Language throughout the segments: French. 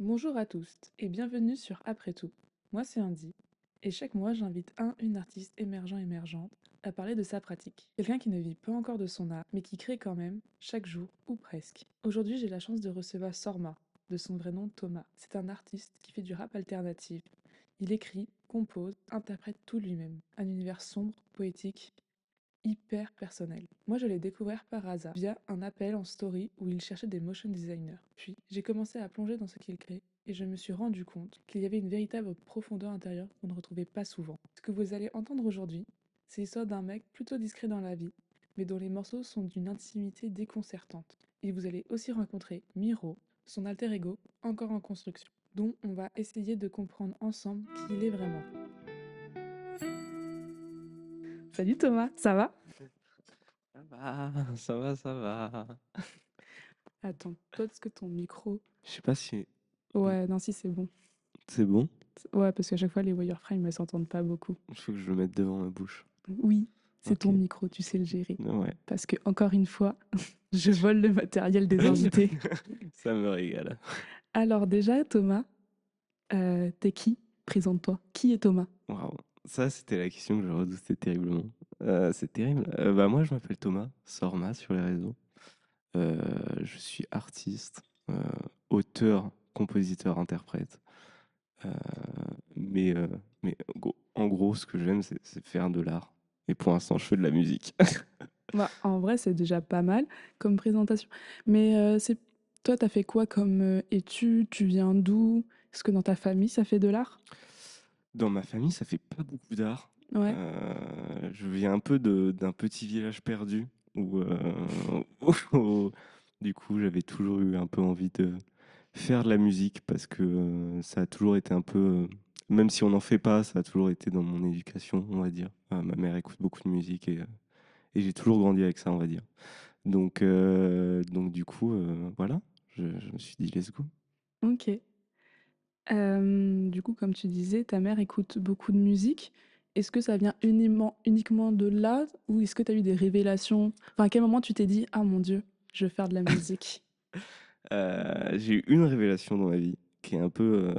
Bonjour à tous et bienvenue sur Après tout. Moi c'est Andy et chaque mois j'invite une artiste émergente à parler de sa pratique. Quelqu'un qui ne vit pas encore de son art mais qui crée quand même chaque jour ou presque. Aujourd'hui j'ai la chance de recevoir Sorma, de son vrai nom Thomas. C'est un artiste qui fait du rap alternatif. Il écrit, compose, interprète tout lui-même. Un univers sombre, poétique, hyper personnel. Moi, je l'ai découvert par hasard, via un appel en story où il cherchait des motion designers. Puis, j'ai commencé à plonger dans ce qu'il crée et je me suis rendu compte qu'il y avait une véritable profondeur intérieure qu'on ne retrouvait pas souvent. Ce que vous allez entendre aujourd'hui, c'est l'histoire d'un mec plutôt discret dans la vie, mais dont les morceaux sont d'une intimité déconcertante. Et vous allez aussi rencontrer Miro, son alter ego, encore en construction, dont on va essayer de comprendre ensemble qui il est vraiment. Salut Thomas, ça va? Ça va, ça va, ça va. Attends, toi, est-ce que ton micro... Je sais pas si Ouais, non, si, c'est bon. c'est bon. Ouais, parce qu'à chaque fois, les wireframes, elles s'entendent pas beaucoup. Il faut que je le mette devant ma bouche. Oui, c'est Ok. ton micro, tu sais le gérer. Ouais. Parce que, encore une fois, je vole le matériel des invités. Ça me régale. Alors déjà, Thomas, t'es qui? Présente-toi. Qui est Thomas? Waouh. Ça, c'était la question que je redoutais terriblement. C'est terrible. Bah moi, je m'appelle Thomas Sorma sur les réseaux. Euh, je suis artiste, auteur, compositeur, interprète. Euh, mais euh, mais en gros, ce que j'aime, c'est faire de l'art. Et pour l'instant, je fais de la musique. Bah, en vrai, c'est déjà pas mal comme présentation. Mais toi, t'as fait quoi comme études? Tu viens d'où? Est-ce que dans ta famille, ça fait de l'art? Dans ma famille, ça fait pas beaucoup d'art. Ouais. Je viens un peu d'un petit village perdu où, où, du coup, j'avais toujours eu un peu envie de faire de la musique parce que ça a toujours été un peu, même si on n'en fait pas, ça a toujours été dans mon éducation, on va dire. Ma mère écoute beaucoup de musique et j'ai toujours grandi avec ça, on va dire. Donc du coup, voilà, je me suis dit, let's go. Ok. Du coup, comme tu disais, ta mère écoute beaucoup de musique. Est-ce que ça vient uniquement de là ou est-ce que tu as eu des révélations? Enfin, à quel moment tu t'es dit, ah mon Dieu, je veux faire de la musique? J'ai eu une révélation dans ma vie qui est un peu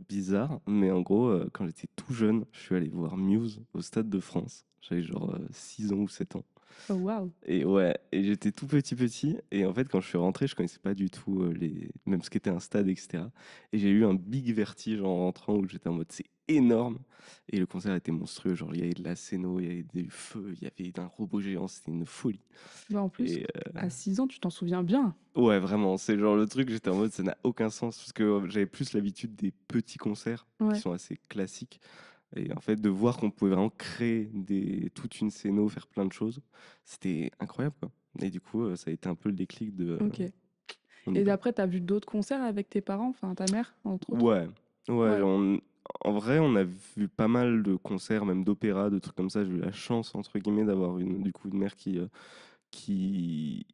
bizarre, mais en gros, quand j'étais tout jeune, je suis allé voir Muse au Stade de France. J'avais genre 6 ans ou 7 ans. Oh waouh! Et ouais, et j'étais tout petit. Et en fait, quand je suis rentré, je connaissais pas du tout même ce qu'était un stade, etc. Et j'ai eu un big vertige en rentrant où j'étais en mode c'est énorme. Et le concert était monstrueux. Genre, il y avait de la scéno, il y avait du feu, il y avait un robot géant, c'était une folie. Bah en plus, Et à 6 ans, tu t'en souviens bien. ouais, vraiment, c'est genre le truc, j'étais en mode ça n'a aucun sens parce que j'avais plus l'habitude des petits concerts qui Ouais. sont assez classiques. Et en fait, de voir qu'on pouvait vraiment créer toute une scéno, faire plein de choses, c'était incroyable, quoi. Et du coup, ça a été un peu le déclic de Ok. on y Et va. après, t'as vu d'autres concerts avec tes parents, enfin ta mère, entre autres? Ouais, ouais, Ouais. en vrai, on a vu pas mal de concerts, même d'opéra, de trucs comme ça. J'ai eu la chance, entre guillemets, d'avoir du coup, une mère qui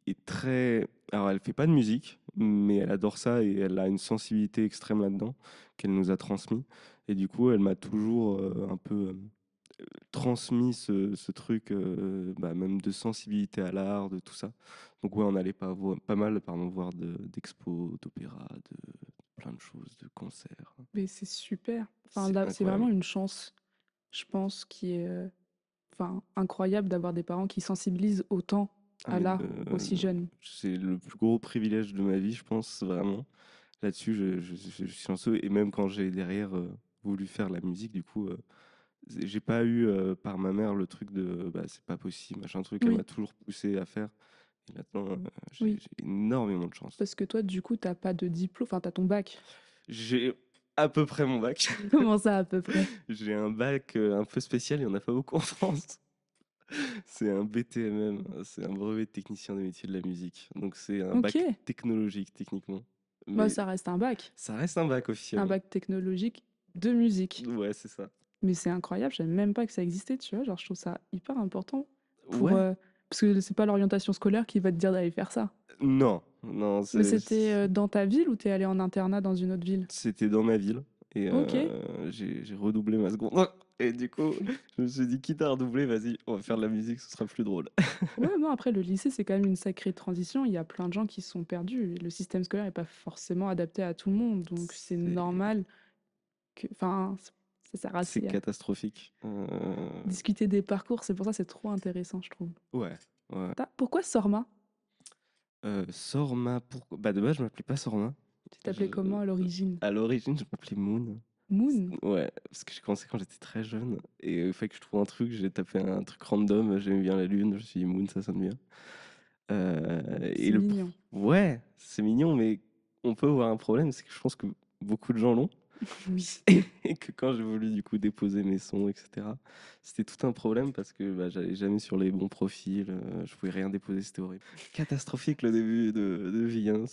est très... Alors, elle fait pas de musique, mais elle adore ça et elle a une sensibilité extrême là-dedans qu'elle nous a transmis. Et du coup, elle m'a toujours un peu transmis ce truc, bah, même de sensibilité à l'art, de tout ça. Donc ouais, on allait pas mal, pardon, voir d'expos, d'opéra, de plein de choses, de concerts. Mais c'est super. Enfin, C'est là, c'est incroyable. vraiment une chance, je pense, qui est enfin, incroyable d'avoir des parents qui sensibilisent autant Ah, à mais l'art aussi jeune. c'est le plus gros privilège de ma vie, je pense, vraiment. Là-dessus, je suis chanceux. Et même quand j'ai derrière voulu faire la musique, du coup, j'ai pas eu par ma mère le truc de bah, c'est pas possible, machin truc. Elle m'a Oui, toujours poussé à faire. Et maintenant, oui. j'ai énormément de chance. Parce que toi, du coup, t'as pas de diplôme, enfin, t'as ton bac. J'ai à peu près mon bac. Comment ça, à peu près? J'ai un bac un peu spécial, il n'y en a pas beaucoup en France. C'est un BTMM, c'est un brevet de technicien des métiers de la musique. Donc c'est un Ok. bac technologique techniquement. Bah, Mais ça reste un bac. ça reste un bac Un officiellement. bac technologique de musique. Ouais, c'est ça. Mais c'est incroyable, je savais même pas que ça existait, tu vois. Genre, je trouve ça hyper important pour... Ouais. parce que c'est pas l'orientation scolaire qui va te dire d'aller faire ça. Non, non, Mais c'était dans ta ville ou t'es allé en internat dans une autre ville? c'était dans ma ville et Ok. j'ai redoublé ma seconde. Et du coup, je me suis dit, quitte à redoubler, vas-y, on va faire de la musique, ce sera plus drôle. Ouais, non, après, le lycée, c'est quand même une sacrée transition. Il y a plein de gens qui se sont perdus. Le système scolaire n'est pas forcément adapté à tout le monde. Donc, c'est C'est normal que. Enfin, ça sert c'est assez à catastrophique. discuter des parcours. C'est pour ça que c'est trop intéressant, je trouve. Ouais, ouais. Pourquoi Sorma? Sorma, bah de base, je m'appelais pas Sorma. Tu t'appelais Je- comment à l'origine? À l'origine, je m'appelais Moon. Moon? Ouais, parce que j'ai commencé quand j'étais très jeune. Et il fallait que je trouve un truc, j'ai tapé un truc random, j'aimais bien la lune, je me suis dit Moon, ça sonne bien. Et C'est mignon. Ouais, c'est mignon, mais on peut avoir un problème, c'est que je pense que beaucoup de gens l'ont. Oui. Et que quand j'ai voulu du coup déposer mes sons, etc., c'était tout un problème parce que bah, j'allais jamais sur les bons profils, je pouvais rien déposer, c'était horrible. Catastrophique le début de vie, hein,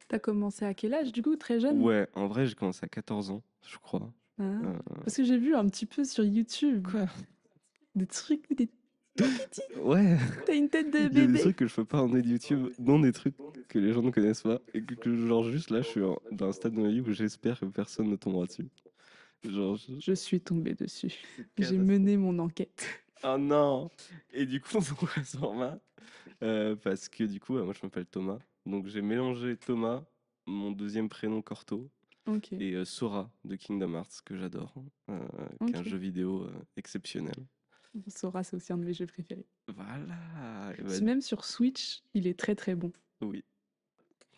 T'as commencé à quel âge, du coup? Très jeune? Ouais, en vrai, j'ai commencé à 14 ans, je crois. Ah. Euh, Parce que j'ai vu un petit peu sur YouTube Quoi? des trucs, des tout petits. Ouais, T'as une tête de il y a des bébé. trucs que je peux pas emmener de YouTube, dont des trucs que les gens ne connaissent pas, et genre juste là, je suis dans un stade de ma vie où j'espère que personne ne tombera dessus. Genre, Je suis tombée dessus. c'est J'ai catastrophique. mené mon enquête. Oh non! Et du coup, pourquoi Sorma? Parce que du coup, moi je m'appelle Thomas. Donc j'ai mélangé Thomas, mon deuxième prénom Corto, Ok, et Sora de Kingdom Hearts, que j'adore, qui est un ok. jeu vidéo exceptionnel. Sora, c'est aussi un de mes jeux préférés. Voilà! Et Puis même sur Switch, il est très très bon. oui,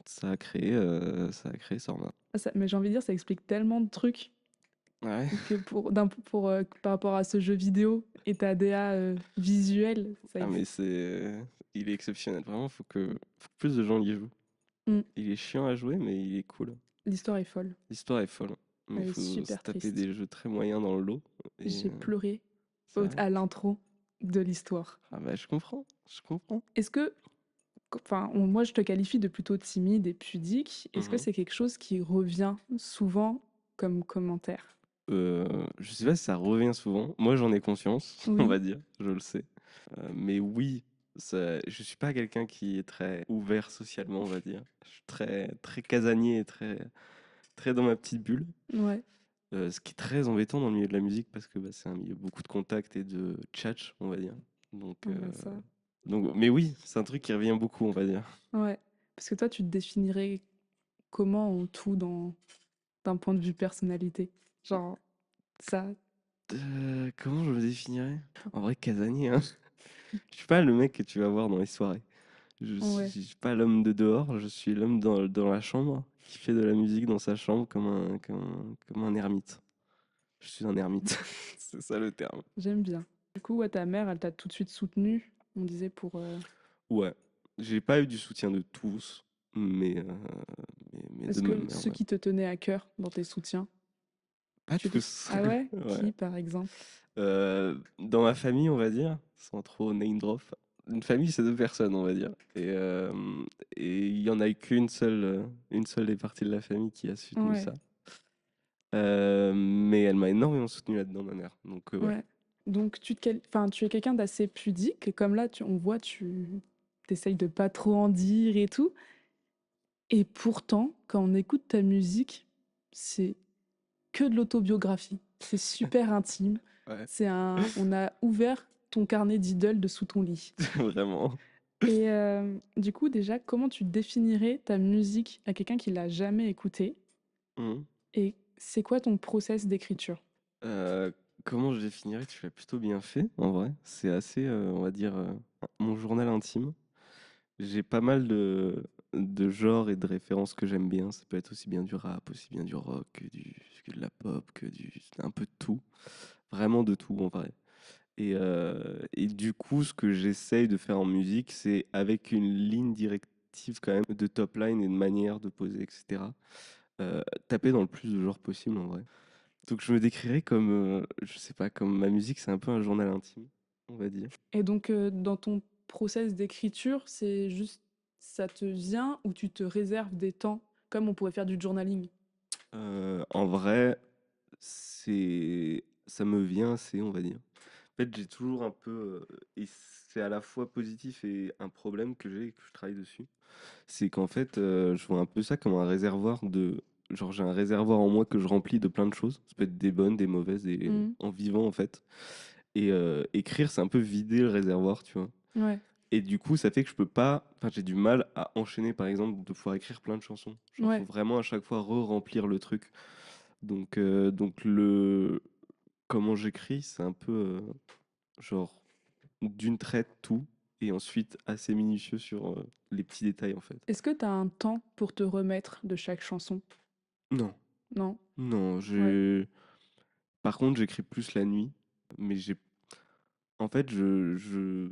ça a créé Sorma. Ah, mais j'ai envie de dire, ça explique tellement de trucs Ouais. que par rapport à ce jeu vidéo et ta DA visuelle, Ah mais il est exceptionnel. Vraiment, faut que plus de gens y jouent. Mm. Il est chiant à jouer, mais il est cool. L'histoire est folle. L'histoire est folle, mais il Elle est faut se super taper triste. des jeux très moyens dans le lot. Et J'ai pleuré ça arrive. à l'intro de l'histoire. Ah bah je comprends, je comprends. Est-ce que, enfin, moi je te qualifie de plutôt timide et pudique. Est-ce que Mhm. c'est quelque chose qui revient souvent comme commentaire? Je sais pas si ça revient souvent. Moi, j'en ai conscience, on Oui, va dire, je le sais. Mais oui, je suis pas quelqu'un qui est très ouvert socialement, on va dire. Je suis très casanier et très dans ma petite bulle. ouais, Ce qui est très embêtant dans le milieu de la musique parce que bah, c'est un milieu beaucoup de contacts et de tchatch, on va dire. Donc, ah bah ça. mais oui, c'est un truc qui revient beaucoup, on va dire. Ouais, parce que toi tu te définirais comment en tout d'un point de vue personnalité? Genre, ça, Comment je me définirais? En vrai, casanier, hein. Je suis pas le mec que tu vas voir dans les soirées. ouais, Je suis pas l'homme de dehors, je suis l'homme dans la chambre qui fait de la musique dans sa chambre comme un ermite. Je suis un ermite, c'est ça le terme. j'aime bien. Du coup, ouais, ta mère, elle t'a tout de suite soutenu, on disait pour... Ouais, j'ai pas eu du soutien de tous, mais de Est-ce ma que mère, ceux ouais. qui te tenaient à cœur dans tes soutiens, Pas tu les... tous, Ah ouais? ouais. Qui, par exemple? Dans ma famille, on va dire, sans trop name drop, une famille, c'est deux personnes, on va dire. Et il y en a eu une seule des parties de la famille qui a soutenu Ouais, ça. Mais elle m'a énormément soutenu là-dedans, ma mère. Donc, ouais. ouais. Donc, enfin, tu es quelqu'un d'assez pudique, et comme là, on voit, tu essayes de pas trop en dire et tout. Et pourtant, quand on écoute ta musique, c'est que de l'autobiographie. C'est super intime. Ouais, On a ouvert ton carnet d'idoles de sous ton lit. vraiment. Et du coup, déjà, comment tu définirais ta musique à quelqu'un qui l'a jamais écoutée? Mhm. Et c'est quoi ton process d'écriture? Euh, Comment je définirais? Tu l'as plutôt bien fait, en vrai. C'est assez, on va dire, mon journal intime. J'ai pas mal de genres et de références que j'aime bien. Ça peut être aussi bien du rap, aussi bien du rock, que de la pop, un peu de tout. Vraiment de tout, en vrai. Et du coup, ce que j'essaye de faire en musique, c'est avec une ligne directive quand même de top line et de manière de poser, etc. Taper dans le plus de genres possible, en vrai. Donc je me décrirais comme, je sais pas, comme ma musique, c'est un peu un journal intime, on va dire. Et donc, dans ton process d'écriture, c'est juste ça te vient ou tu te réserves des temps, comme on pourrait faire du journaling? En vrai, ça me vient assez, on va dire. En fait, j'ai toujours un peu, et c'est à la fois positif et un problème que j'ai et que je travaille dessus. C'est qu'en fait, je vois un peu ça comme un réservoir de genre j'ai un réservoir en moi que je remplis de plein de choses. Ça peut être des bonnes, des mauvaises, et Mmh. en vivant en fait. Et écrire, c'est un peu vider le réservoir, tu vois. Ouais. Et du coup, ça fait que je peux pas. Enfin, j'ai du mal à enchaîner, par exemple, de pouvoir écrire plein de chansons. Genre, faut Ouais. vraiment à chaque fois re-remplir le truc. Donc comment j'écris, c'est un peu genre d'une traite tout, et ensuite assez minutieux sur les petits détails en fait. Est-ce que tu as un temps pour te remettre de chaque chanson? Non, Non? non, Ouais. par contre, j'écris plus la nuit, mais en fait, je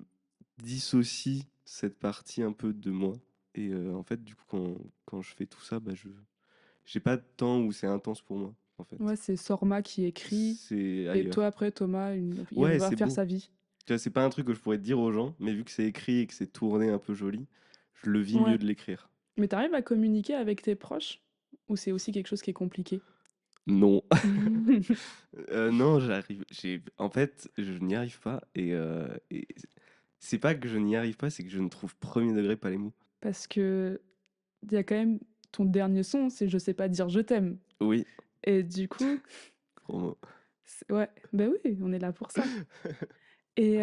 dissocie cette partie un peu de moi. Et en fait, du coup, quand je fais tout ça, bah, j'ai pas de temps où c'est intense pour moi, en fait. Ouais, c'est Sorma qui écrit C'est et toi ailleurs. après Thomas, il Ouais, va c'est faire beau. sa vie. Tu vois, c'est pas un truc que je pourrais dire aux gens, mais vu que c'est écrit et que c'est tourné un peu joli, je le vis mieux Ouais. de l'écrire. Mais t'arrives à communiquer avec tes proches? Ou c'est aussi quelque chose qui est compliqué? Non. Non, en fait, je n'y arrive pas. Et c'est pas que je n'y arrive pas, c'est que je ne trouve premier degré pas les mots. Parce que il y a quand même ton dernier son, c'est Je sais pas dire je t'aime. Oui, Et du coup, gros mot. ouais, bah oui, on est là pour ça. Et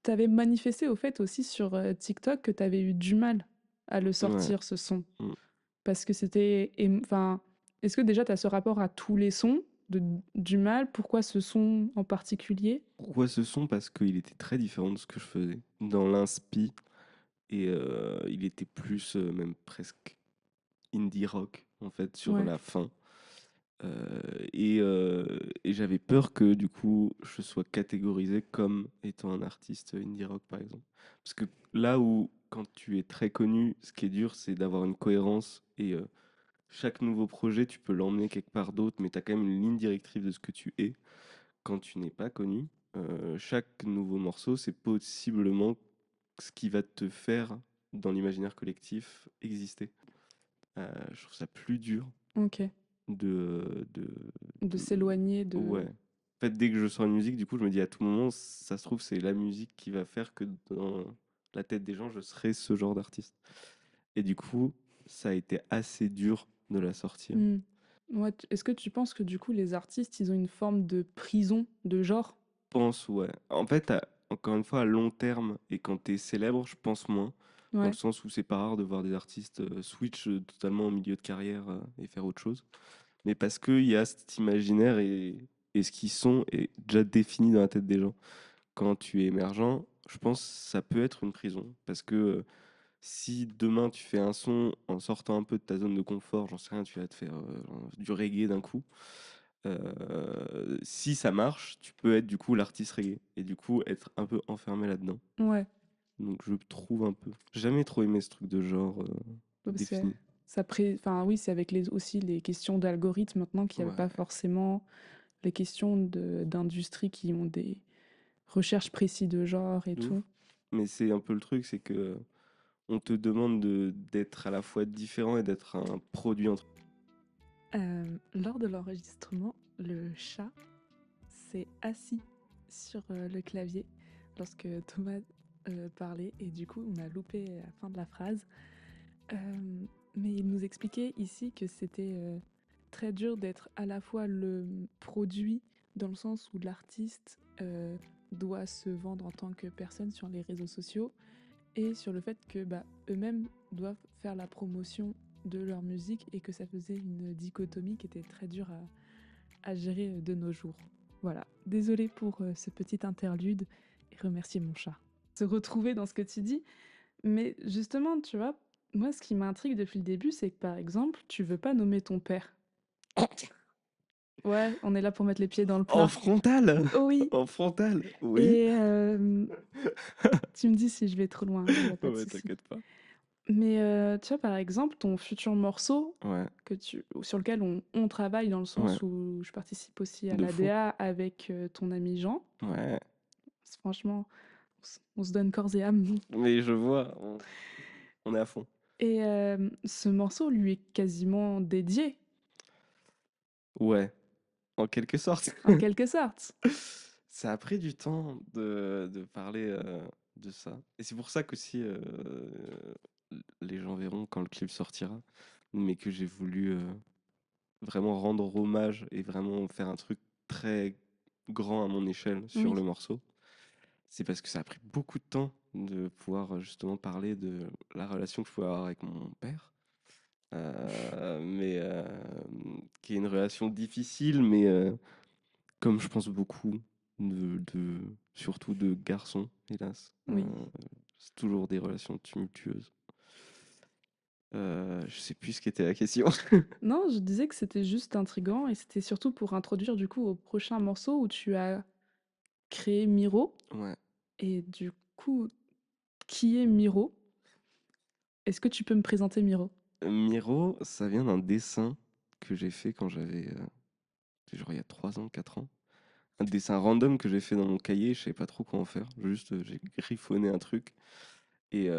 tu manifesté au fait aussi sur TikTok que t'avais eu du mal à le Ouais. sortir ce son. Mm. Parce que c'était. Enfin, est-ce que déjà tu as ce rapport à tous les sons du mal? Pourquoi ce son en particulier? Pourquoi ce son? Parce qu'il était très différent de ce que je faisais. Dans l'inspi, et il était plus, même presque indie rock, en fait, sur Ouais, la fin. Et j'avais peur que du coup je sois catégorisé comme étant un artiste indie rock par exemple. Parce que là où quand tu es très connu, ce qui est dur c'est d'avoir une cohérence, et chaque nouveau projet tu peux l'emmener quelque part d'autre, mais tu as quand même une ligne directrice de ce que tu es. Quand tu n'es pas connu, chaque nouveau morceau c'est possiblement ce qui va te faire dans l'imaginaire collectif exister. Je trouve ça plus dur ok. de... De s'éloigner Ouais. de. En fait, dès que je sors une musique, du coup, je me dis à tout moment, ça se trouve, c'est la musique qui va faire que dans la tête des gens, je serai ce genre d'artiste. Et du coup, ça a été assez dur de la sortir. Hmm. Ouais, est-ce que tu penses que du coup les artistes ils ont une forme de prison de genre? Pense, ouais. En fait, encore une fois, à long terme, et quand t'es célèbre, je pense moins. Dans le Ouais, sens où c'est pas rare de voir des artistes switch totalement au milieu de carrière et faire autre chose. Mais parce qu'il y a cet imaginaire, et ce qu'ils sont est déjà défini dans la tête des gens. Quand tu es émergent, je pense que ça peut être une prison. Parce que si demain tu fais un son en sortant un peu de ta zone de confort, j'en sais rien, tu vas te faire du reggae d'un coup. Si ça marche, tu peux être du coup l'artiste reggae. Et du coup être un peu enfermé là-dedans. ouais. Donc je trouve un peu. J'ai jamais trop aimé ce truc de genre Ouais, défini. enfin oui, c'est avec aussi les questions d'algorithmes maintenant qu'il n'y avait pas Ouais, forcément les questions d'industrie qui ont des recherches précises de genre et de tout. ouf. Mais c'est un peu le truc, c'est que on te demande d'être à la fois différent et d'être un produit entre. Lors de l'enregistrement, le chat s'est assis sur le clavier lorsque Thomas parlait et du coup on a loupé la fin de la phrase. Mais il nous expliquait ici que c'était très dur d'être à la fois le produit dans le sens où l'artiste doit se vendre en tant que personne sur les réseaux sociaux et sur le fait que bah, eux-mêmes doivent faire la promotion de leur musique et que ça faisait une dichotomie qui était très dure à gérer de nos jours. Voilà, désolée pour ce petit interlude et remercier mon chat. Se retrouver dans ce que tu dis, mais justement, tu vois, moi ce qui m'intrigue depuis le début, c'est que par exemple, tu veux pas nommer ton père. Ouais, on est là pour mettre les pieds dans le En plat. frontal! Oh oui, En frontal, oui. et tu me dis si je vais trop loin, il n'y a pas de Ouais, souci. t'inquiète pas. Mais tu vois, par exemple, ton futur morceau Ouais, sur lequel on travaille dans le ouais, sens où je participe aussi à de fou. l'ADA avec ton ami Jean. Ouais. Franchement, on se donne corps et âme. Mais je vois, on est à fond. Et ce morceau lui est quasiment dédié, Ouais, en quelque sorte. en quelque sorte. Ça a pris du temps de parler de ça. Et c'est pour ça qu'aussi les gens verront quand le clip sortira. mais que j'ai voulu vraiment rendre hommage et vraiment faire un truc très grand à mon échelle sur Oui, le morceau. C'est parce que ça a pris beaucoup de temps de pouvoir justement parler de la relation que je pouvais avoir avec mon père. Mais qui est une relation difficile, mais comme je pense beaucoup, surtout de garçons, hélas, oui. c'est toujours des relations tumultueuses. Je sais plus ce qu'était la question. Non, je disais que c'était juste intriguant et c'était surtout pour introduire du coup au prochain morceau où tu as créé Miro. Ouais. Et du coup, qui est Miro? Est-ce que tu peux me présenter Miro? Miro, ça vient d'un dessin que j'ai fait quand j'avais, genre il y a 3 ans, 4 ans. Un dessin random que j'ai fait dans mon cahier, je savais pas trop quoi en faire. Juste, j'ai griffonné un truc. Et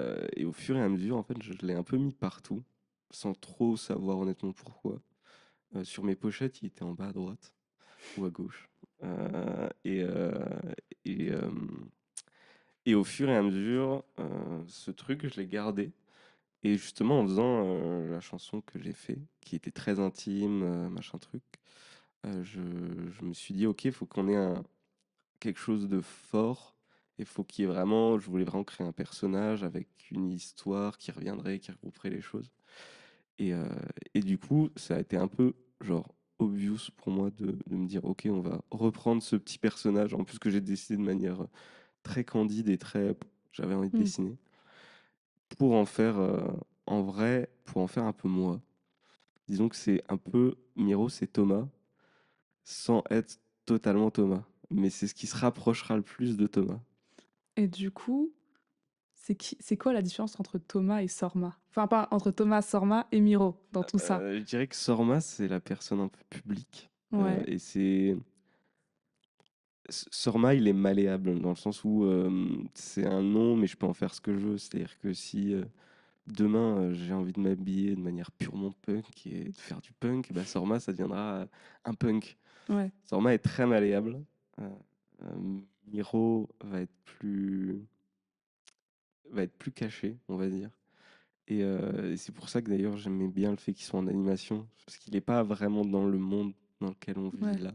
au fur et à mesure, en fait, je l'ai un peu mis partout, sans trop savoir honnêtement pourquoi. Sur mes pochettes, il était en bas à droite ou à gauche. Euh, et, euh, et, euh, et au fur et à mesure, ce truc, je l'ai gardé. Et justement, en faisant la chanson que j'ai fait, qui était très intime, machin truc, je me suis dit, ok, il faut qu'on ait quelque chose de fort. Il faut qu'il y ait vraiment, je voulais vraiment créer un personnage avec une histoire qui reviendrait, qui regrouperait les choses. Et, euh, et du coup, ça a été un peu genre obvious pour moi de me dire, ok, on va reprendre ce petit personnage, en plus que j'ai décidé de manière très candide et très, j'avais envie de Mmh. dessiner, pour en faire, en vrai, pour en faire un peu moi. Disons que c'est un peu, Miro, c'est Thomas, sans être totalement Thomas. Mais c'est ce qui se rapprochera le plus de Thomas. Et du coup, c'est quoi la différence entre Thomas et Sorma? Enfin, pas entre Thomas, Sorma et Miro dans tout ça. Je dirais que Sorma, c'est la personne un peu publique. Ouais, Et c'est. Sorma, il est malléable dans le sens où c'est un nom, mais je peux en faire ce que je veux. C'est-à-dire que si demain j'ai envie de m'habiller de manière purement punk et de faire du punk, bah Sorma, ça deviendra un punk. ouais. Sorma est très malléable. Euh, Miro va être plus caché, on va dire. Et c'est pour ça que d'ailleurs j'aimais bien le fait qu'il soit en animation, parce qu'il n'est pas vraiment dans le monde dans lequel on vit Ouais. là.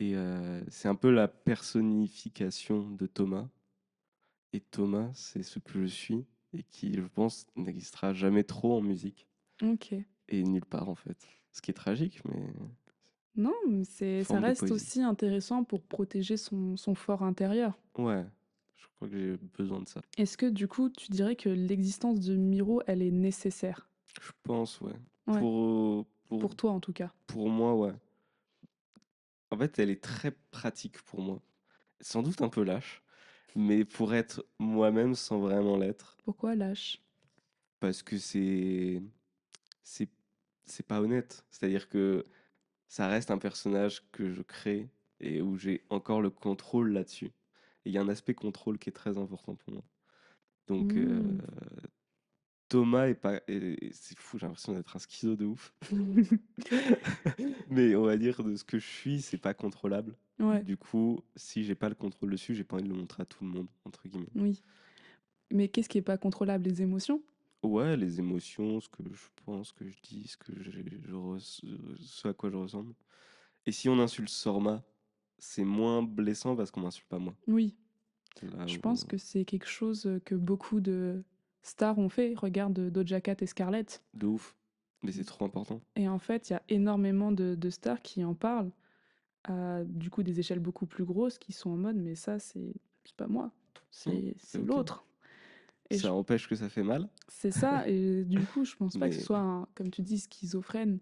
Et c'est un peu la personnification de Thomas. Et Thomas, c'est ce que je suis, et qui, je pense, n'existera jamais trop en musique, OK. et nulle part en fait. Ce qui est tragique, mais Non, mais ça forme de reste poésie. aussi intéressant pour protéger son fort intérieur. Ouais, je crois que j'ai besoin de ça. Est-ce que du coup, tu dirais que l'existence de Miro, elle est nécessaire? Je pense, ouais. Ouais, Pour pour toi en tout cas. moi, ouais. En fait, elle est très pratique pour moi. Sans doute un peu lâche, mais pour être moi-même sans vraiment l'être, Pourquoi lâche? parce que c'est c'est pas honnête. C'est-à-dire que ça reste un personnage que je crée et où j'ai encore le contrôle là-dessus. Et il y a un aspect contrôle qui est très important pour moi. Donc Mmh. Thomas est pas, c'est fou, j'ai l'impression d'être un schizo de ouf. Mais on va dire de ce que je suis, c'est pas contrôlable. Ouais, Du coup, si j'ai pas le contrôle dessus, j'ai pas envie de le montrer à tout le monde, entre guillemets. oui. Mais qu'est-ce qui est pas contrôlable? Les émotions? Ouais, les émotions, ce que je pense, ce que je dis, ce à quoi je ressemble. Et si on insulte Sorma, c'est moins blessant parce qu'on m'insulte pas moi. Oui. Là Je où... pense que c'est quelque chose, que beaucoup de stars ont fait. Regarde, Doja Cat et Scarlett. De ouf. Mais c'est trop important. Et en fait, il y a énormément de stars qui en parlent, à du coup des échelles beaucoup plus grosses, qui sont en mode: «Mais ça, c'est pas moi, C'est c'est ok. l'autre». Et Ça empêche que ça fait mal, c'est ça, et du coup, je pense pas que ce mais soit un, comme tu dis, schizophrène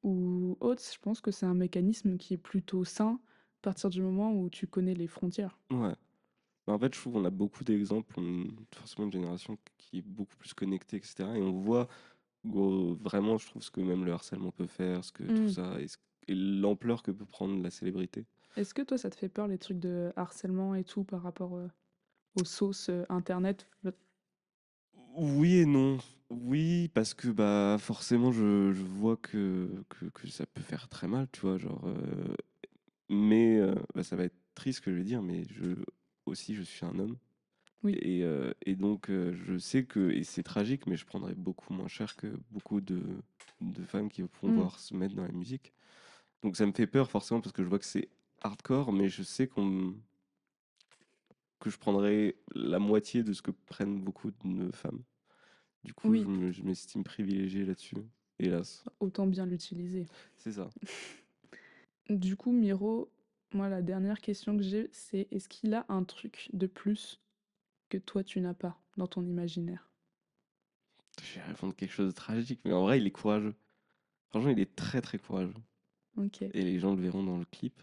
ou autre. Je pense que c'est un mécanisme qui est plutôt sain, à partir du moment où tu connais les frontières. ouais. Mais en fait, je trouve qu'on a beaucoup d'exemples, forcément une génération qui est beaucoup plus connectée, etc. Et on voit vraiment, je trouve, ce que même le harcèlement peut faire, ce que tout Mmh. ça, et l'ampleur que peut prendre la célébrité. Est-ce que toi, ça te fait peur les trucs de harcèlement et tout par rapport, aux sauces, internet? Oui et non. Oui, parce que bah forcément je vois que ça peut faire très mal, tu vois, genre mais bah, ça va être triste ce que je vais dire, mais je aussi je suis un homme Oui. Et donc, je sais que, et c'est tragique, mais je prendrais beaucoup moins cher que beaucoup de femmes qui vont Mm. pouvoir se mettre dans la musique. Donc ça me fait peur forcément parce que je vois que c'est hardcore, mais je sais que je prendrais la moitié de ce que prennent beaucoup de femmes. Du coup, Oui, je m'estime privilégié là-dessus, hélas. autant bien l'utiliser. C'est ça. Du coup, Miro, moi, la dernière question que j'ai, c'est est-ce qu'il a un truc de plus que toi, tu n'as pas dans ton imaginaire? Je vais répondre quelque chose de tragique, mais en vrai, il est courageux. Franchement, il est très très courageux. Ok, Et les gens le verront dans le clip.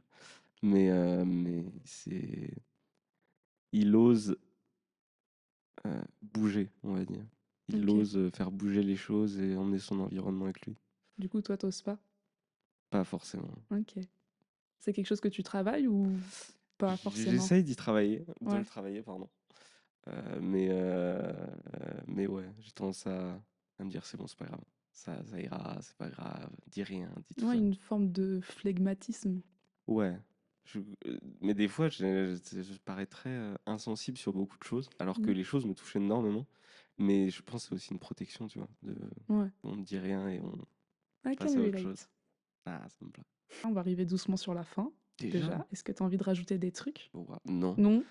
Mais c'est. Il ose bouger, on va dire. Il ok. ose faire bouger les choses et emmener son environnement avec lui. Du coup, toi, t'oses pas? Pas forcément. Ok. C'est quelque chose que tu travailles ou pas forcément? J'essaye d'y travailler, de le Ouais. travailler, pardon. Mais ouais, j'ai tendance à me dire c'est bon, c'est pas grave. Ça ira, c'est pas grave. Dis rien, dis tout Ouais, ça. une forme de flegmatisme. Ouais. Mais des fois, je parais très insensible sur beaucoup de choses, alors que Mm. les choses me touchent énormément. Mais je pense que c'est aussi une protection, tu vois. Ouais. On ne dit rien et on I passe can à autre chose. relate. Ah, ça me plaît. On va arriver doucement sur la fin, Déjà? déjà. Est-ce que tu as envie de rajouter des trucs? Non. Non.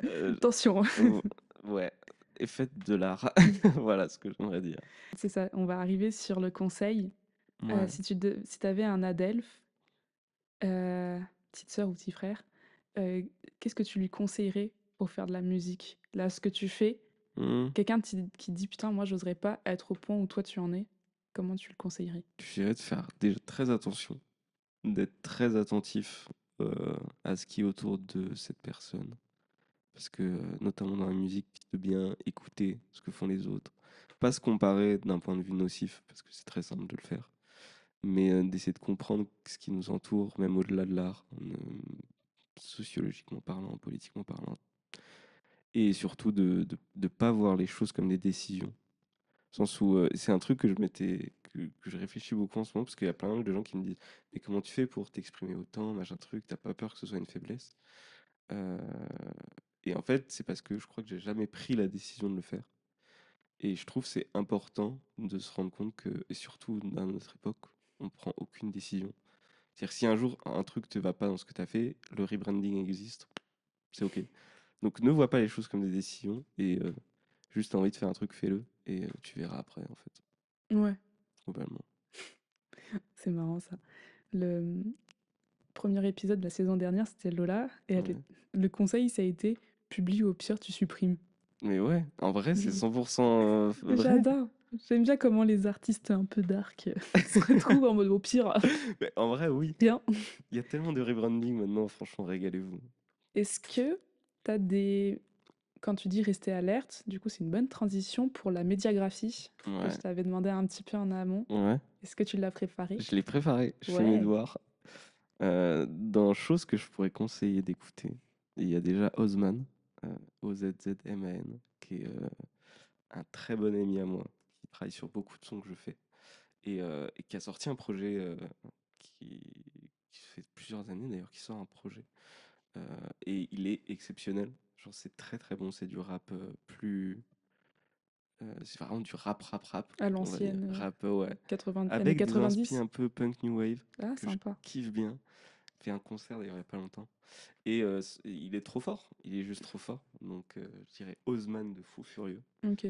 Euh, Attention. ou- ouais. Et faites de l'art. Voilà ce que j'aimerais dire. C'est ça, on va arriver sur le conseil. Ouais. Si tu avais un adelphe, petite sœur ou petit frère, qu'est-ce que tu lui conseillerais pour faire de la musique? Là, ce que tu fais, Hmm. quelqu'un qui dit: «Putain, moi, j'oserais pas être au point où toi, tu en es», comment tu le conseillerais? Je dirais de faire déjà très attention, d'être très attentif à ce qui est autour de cette personne. Parce que, notamment dans la musique, de bien écouter ce que font les autres. Pas se comparer d'un point de vue nocif, parce que c'est très simple de le faire, mais d'essayer de comprendre ce qui nous entoure, même au-delà de l'art, sociologiquement parlant, politiquement parlant. Et surtout de pas voir les choses comme des décisions. Au sens où c'est un truc que je réfléchis beaucoup en ce moment, parce qu'il y a plein de gens qui me disent mais comment tu fais pour t'exprimer autant, machin truc, t'as pas peur que ce soit une faiblesse? Euh, et en fait, c'est parce que je crois que j'ai jamais pris la décision de le faire. Et je trouve que c'est important de se rendre compte que, et surtout dans notre époque, on prend aucune décision. C'est-à-dire si un jour un truc te va pas dans ce que tu as fait, le rebranding existe, c'est ok. Donc ne vois pas les choses comme des décisions et juste t'as envie de faire un truc, fais-le et tu verras après en fait, Ouais, globalement. c'est marrant ça. Le, premier épisode de la saison dernière, c'était Lola et Ouais. le conseil, ça a été: «Publie ou au pire, tu supprimes». Mais ouais, en vrai, c'est 100% vrai. J'adore. J'aime bien comment les artistes un peu dark se retrouvent en mode: «Au pire, Mais en vrai, oui. rien». Il y a tellement de rebranding maintenant, franchement, régalez-vous. Est-ce que tu as des quand tu dis rester alerte, du coup, c'est une bonne transition pour la médiagraphie que je Ouais, t'avais demandé un petit peu en amont. ouais. Est-ce que tu l'as préparée? Je l'ai préparé, je fais mes Ouais, devoirs. Dans choses que je pourrais conseiller d'écouter, il y a déjà Ozman, Ozzman, qui est un très bon ami à moi, qui travaille sur beaucoup de sons que je fais, et qui a sorti un projet qui, qui fait plusieurs années d'ailleurs, qui sort un projet. Et il est exceptionnel. Genre, c'est très très bon, c'est du rap c'est vraiment du rap, à on va dire. l'ancienne, Rap, ouais. 80 années Avec des inspi 90. un peu punk new wave, Ah, que je sympa. kiffe bien. Fait un concert d'ailleurs il y a pas longtemps. Et il est trop fort, il est juste trop fort. Donc je dirais Ozman de Fou Furieux. OK.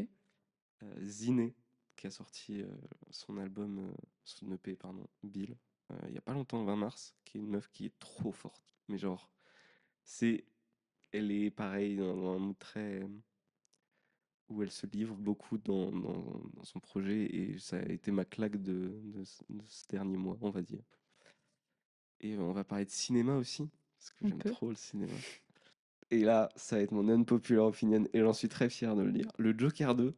Ziné, qui a sorti son album, son EP, pardon, Bill, il y a pas longtemps, le 20 mars, qui est une meuf qui est trop forte. Mais genre, c'est, elle est pareil dans un mood très où elle se livre beaucoup dans son projet et ça a été ma claque de ce dernier mois, on va dire. Et on va parler de cinéma aussi, parce que On j'aime peut. trop le cinéma. Et là, ça va être mon unpopular opinion et j'en suis très fier de le dire. Le Joker 2,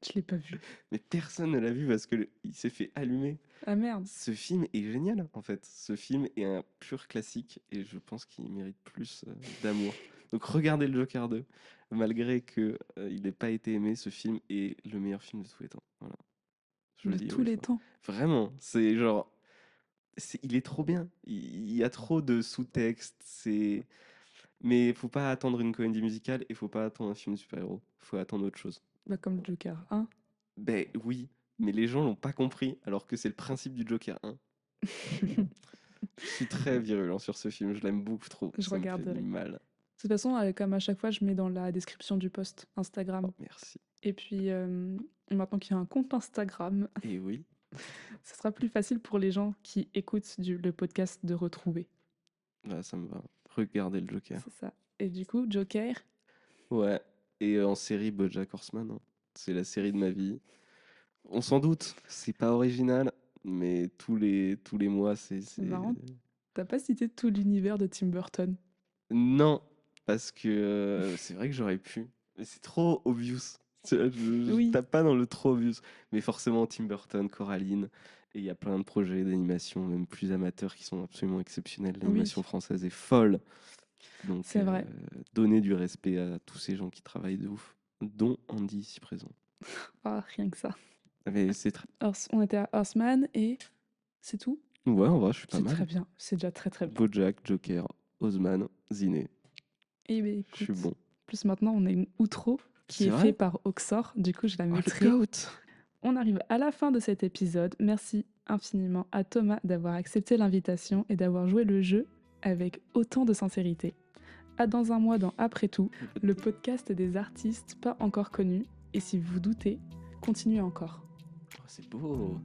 Je l'ai pas vu. mais personne ne l'a vu parce que il s'est fait allumer. Ah merde. Ce film est génial en fait. Ce film est un pur classique et je pense qu'il mérite plus d'amour. Donc regardez le Joker 2. Malgré que il n'ait pas été aimé, ce film est le meilleur film de tous les temps. Voilà, je le De dis haut tous et les fort. temps. Vraiment, c'est genre, il est trop bien. Il y a trop de sous-textes. Mais faut pas attendre une comédie musicale et faut pas attendre un film de super-héros. Faut attendre autre chose. Bah, comme le Joker, hein. Ben oui, mais les gens l'ont pas compris alors que c'est le principe du Joker 1. Je suis très virulent sur ce film, je l'aime beaucoup trop, Je ça me fait du regarderai. mal. De toute façon, comme à chaque fois, je mets dans la description du post Instagram. Oh, merci. Et puis, maintenant qu'il y a un compte Instagram, Et oui, ce sera plus facile pour les gens qui écoutent le podcast de retrouver. là, ça me va. Regardez le Joker. C'est ça. Et du coup, Joker, Ouais, et en série BoJack Horseman, hein. C'est la série de ma vie. On s'en doute, c'est pas original, mais tous les mois, c'est marrant. T'as pas cité tout l'univers de Tim Burton. Non, parce que c'est vrai que j'aurais pu, mais c'est trop obvious. Tu vois, je Oui, tape pas dans le trop obvious. Mais forcément, Tim Burton, Coraline, et il y a plein de projets d'animation, même plus amateurs, qui sont absolument exceptionnels. oui, L'animation française est folle. Donc, c'est vrai. donner du respect à tous ces gens qui travaillent de ouf, dont Andy ici présent. Ah, rien que ça. Mais c'est très... On était à Horseman et c'est tout. Ouais, en vrai, je suis pas C'est très mal. bien. C'est déjà très très bien. BoJack, Joker, Ozman, Ziné. Et ben Je suis écoute, bon. plus maintenant on a une outro qui C'est est fait vrai? par Oxor. Du coup, je la Oh, le mettrai. goat! On arrive à la fin de cet épisode. Merci infiniment à Thomas d'avoir accepté l'invitation et d'avoir joué le jeu avec autant de sincérité. À dans un mois dans Après tout, le podcast des artistes pas encore connus. Et si vous doutez, continuez encore. Oh, c'est beau!